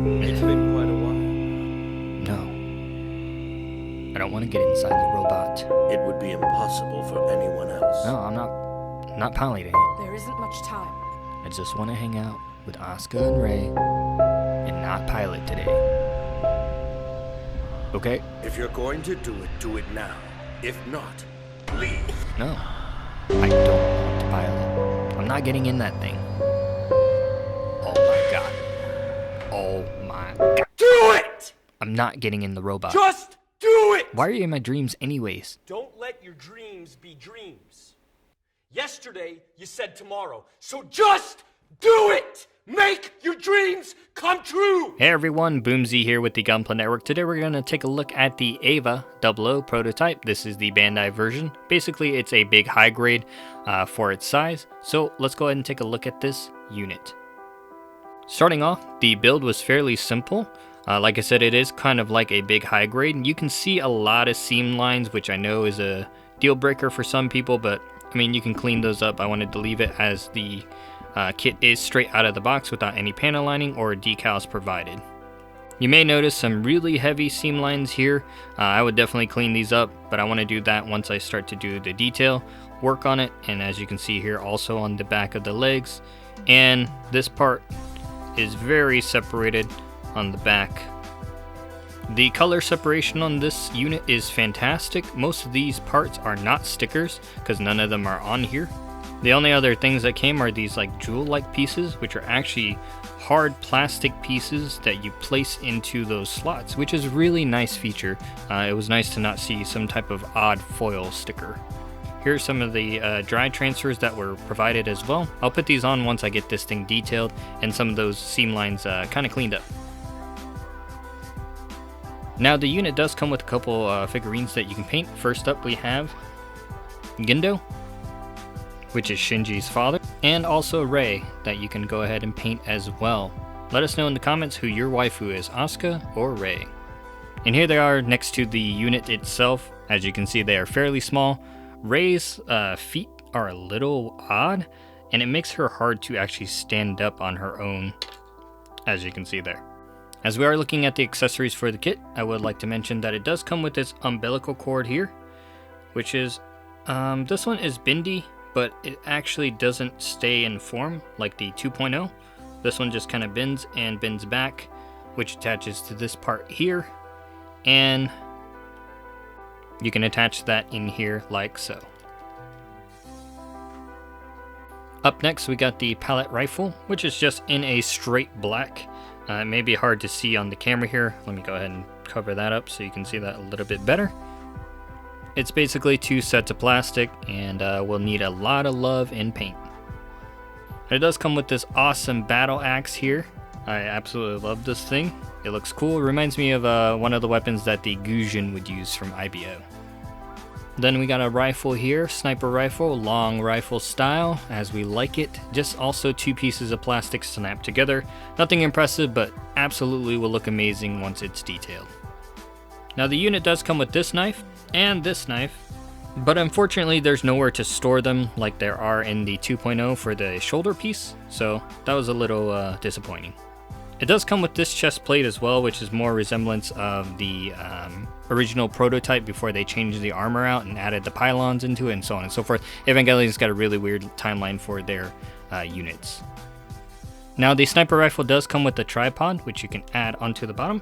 It's been quite a while. No. I don't want to get inside the robot. It would be impossible for anyone else. No, I'm not piloting it. There isn't much time. I just want to hang out with Asuka and Rei and not pilot today. Okay? If you're going to do it now. If not, leave. No. I don't want to pilot. I'm not getting in that thing. Oh my god. Oh my god. Do it! I'm not getting in the robot. Just do it! Why are you in my dreams anyways? Don't let your dreams be dreams. Yesterday, you said tomorrow. So just do it! Make your dreams come true! Hey everyone, Boomsie here with the Gunpla Network. Today we're going to take a look at the EVA 00 prototype. This is the Bandai version. Basically, it's a big high grade for its size. So let's go ahead and take a look at this unit. Starting off, the build was fairly simple. Like I said, it is kind of like a big high grade. You can see a lot of seam lines, which I know is a deal breaker for some people, but I mean, you can clean those up. I wanted to leave it as the kit is straight out of the box without any panel lining or decals provided. You may notice some really heavy seam lines here. I would definitely clean these up, but I want to do that once I start to do the detail work on it. And as you can see here, also on the back of the legs, and this part is very separated on the back. The color separation on this unit is fantastic. Most of these parts are not stickers because none of them are on here. The only other things that came are these like jewel-like pieces, which are actually hard plastic pieces that you place into those slots, which is a really nice feature. It was nice to not see some type of odd foil sticker. Here's some of the dry transfers that were provided as well. I'll put these on once I get this thing detailed and some of those seam lines kind of cleaned up. Now the unit does come with a couple figurines that you can paint. First up we have Gundam, which is Shinji's father, and also Rei that you can go ahead and paint as well. Let us know in the comments who your waifu is, Asuka or Rei. And here they are next to the unit itself. As you can see, they are fairly small. Rei's feet are a little odd, and it makes her hard to actually stand up on her own, as you can see there. As we are looking at the accessories for the kit, I would like to mention that it does come with this umbilical cord here, which is, this one is bendy, but it actually doesn't stay in form like the 2.0. This one just kind of bends and bends back, which attaches to this part here, and you can attach that in here like so. Up next we got the pallet rifle, which is just in a straight black. It may be hard to see on the camera here. Let me go ahead and cover that up so you can see that a little bit better. It's basically two sets of plastic, and will need a lot of love and paint. It does come with this awesome battle axe here. I absolutely love this thing. It looks cool. It reminds me of one of the weapons that the Gujin would use from IBO. Then we got a rifle here, sniper rifle, long rifle style, as we like it. Just also two pieces of plastic snapped together. Nothing impressive, but absolutely will look amazing once it's detailed. Now the unit does come with this knife and this knife, but unfortunately there's nowhere to store them like there are in the 2.0 for the shoulder piece, so that was a little disappointing. It does come with this chest plate as well, which is more resemblance of the original prototype before they changed the armor out and added the pylons into it and so on and so forth. Evangelion's got a really weird timeline for their units. Now the sniper rifle does come with a tripod, which you can add onto the bottom.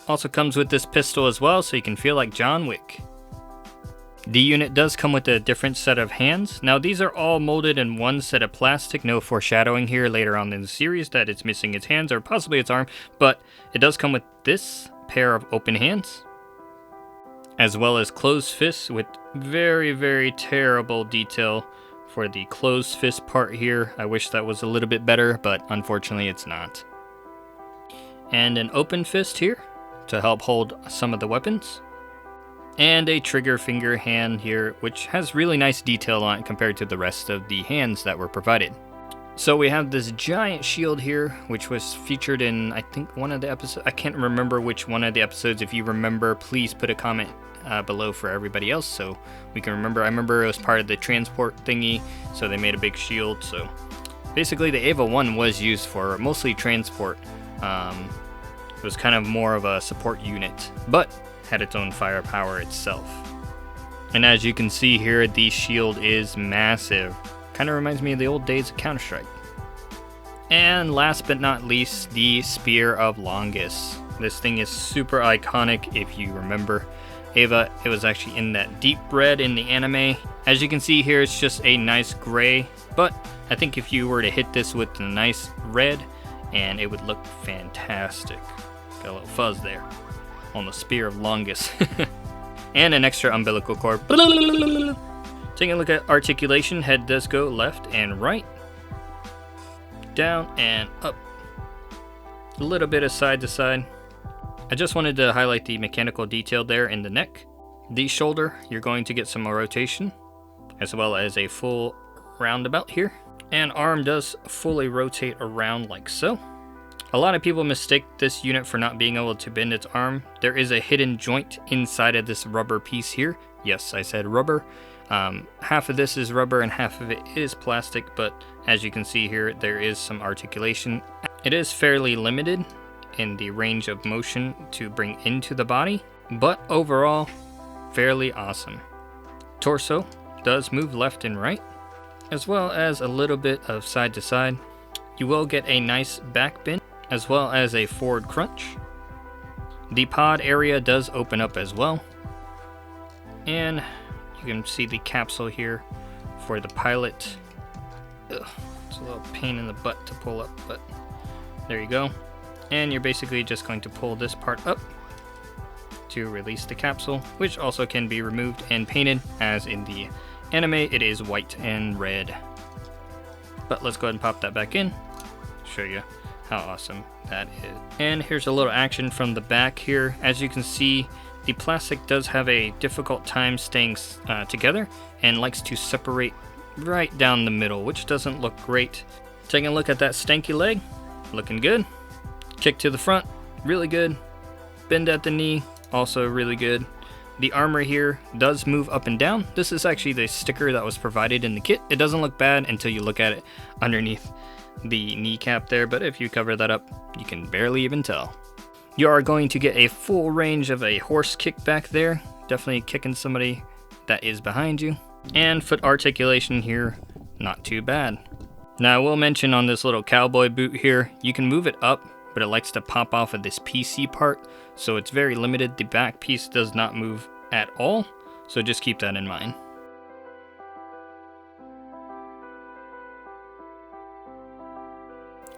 Also comes with this pistol as well, so you can feel like John Wick. The unit does come with a different set of hands. Now these are all molded in one set of plastic. No foreshadowing here later on in the series that it's missing its hands or possibly its arm, but it does come with this pair of open hands, as well as closed fists with very, very terrible detail for the closed fist part here. I wish that was a little bit better, but unfortunately it's not. And an open fist here to help hold some of the weapons. And a trigger finger hand here, which has really nice detail on it compared to the rest of the hands that were provided. So we have this giant shield here, which was featured in, I think, one of the episodes. I can't remember which one of the episodes. If you remember, please put a comment below for everybody else so we can remember. I remember it was part of the transport thingy, so they made a big shield. So basically the EVA 1 was used for mostly transport It was kind of more of a support unit, but had its own firepower itself. And as you can see here, the shield is massive. Kind of reminds me of the old days of Counter-Strike. And last but not least, the Spear of Longus. This thing is super iconic. If you remember EVA, it was actually in that deep red in the anime. As you can see here, it's just a nice gray, but I think if you were to hit this with a nice red, and it would look fantastic. Got a little fuzz there on the Spear of Longus. And an extra umbilical cord. Taking a look at articulation, head does go left and right. Down and up. A little bit of side to side. I just wanted to highlight the mechanical detail there in the neck. The shoulder, you're going to get some more rotation, as well as a full roundabout here. And arm does fully rotate around like so. A lot of people mistake this unit for not being able to bend its arm. There is a hidden joint inside of this rubber piece here. Yes, I said rubber. Half of this is rubber and half of it is plastic, but as you can see here, there is some articulation. It is fairly limited in the range of motion to bring into the body, but overall, fairly awesome. Torso does move left and right, as well as a little bit of side to side. You will get a nice back bend, as well as a forward crunch. The pod area does open up as well. And you can see the capsule here for the pilot. Ugh, it's a little pain in the butt to pull up, but there you go. And you're basically just going to pull this part up to release the capsule, which also can be removed and painted, as in the anime it is white and red. But let's go ahead and pop that back in, show you how awesome that is. And here's a little action from the back here. As you can see, the plastic does have a difficult time staying together and likes to separate right down the middle, which doesn't look great. Taking a look at that stanky leg, looking good. Kick to the front, really good. Bend at the knee, also really good. The armor here does move up and down. This is actually the sticker that was provided in the kit. It doesn't look bad until you look at it underneath the kneecap there, but if you cover that up, you can barely even tell. You are going to get a full range of a horse kick back there, definitely kicking somebody that is behind you. And foot articulation here, not too bad. Now I will mention on this little cowboy boot here, you can move it up, but it likes to pop off of this PC part, so it's very limited. The back piece does not move at all, so just keep that in mind.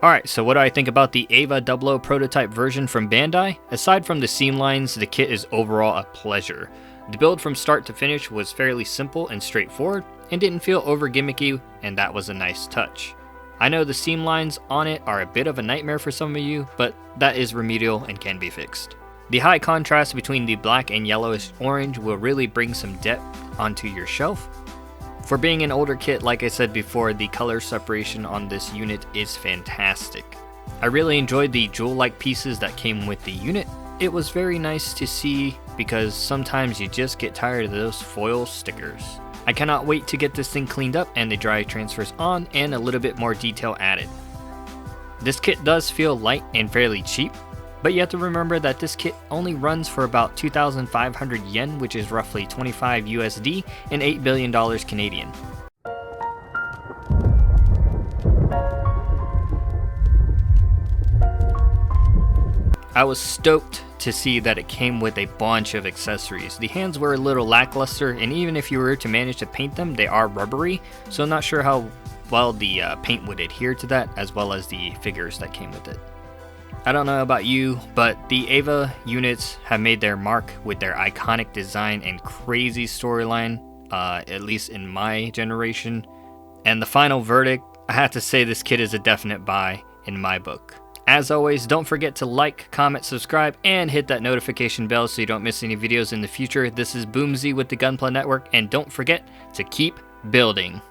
Alright, so what do I think about the EVA 00 prototype version from Bandai? Aside from the seam lines, the kit is overall a pleasure. The build from start to finish was fairly simple and straightforward, and didn't feel over gimmicky, and that was a nice touch. I know the seam lines on it are a bit of a nightmare for some of you, but that is remedial and can be fixed. The high contrast between the black and yellowish orange will really bring some depth onto your shelf. For being an older kit, like I said before, the color separation on this unit is fantastic. I really enjoyed the jewel-like pieces that came with the unit. It was very nice to see because sometimes you just get tired of those foil stickers. I cannot wait to get this thing cleaned up and the dry transfers on and a little bit more detail added. This kit does feel light and fairly cheap, but you have to remember that this kit only runs for about 2,500 yen, which is roughly 25 USD and $8 billion Canadian. I was stoked to see that it came with a bunch of accessories. The hands were a little lackluster, and even if you were to manage to paint them, they are rubbery, so I'm not sure how well the paint would adhere to that, as well as the figures that came with it. I don't know about you, but the EVA units have made their mark with their iconic design and crazy storyline, at least in my generation. And the final verdict, I have to say this kit is a definite buy in my book. As always, don't forget to like, comment, subscribe, and hit that notification bell so you don't miss any videos in the future. This is Boomsie with the Gunpla Network, and don't forget to keep building.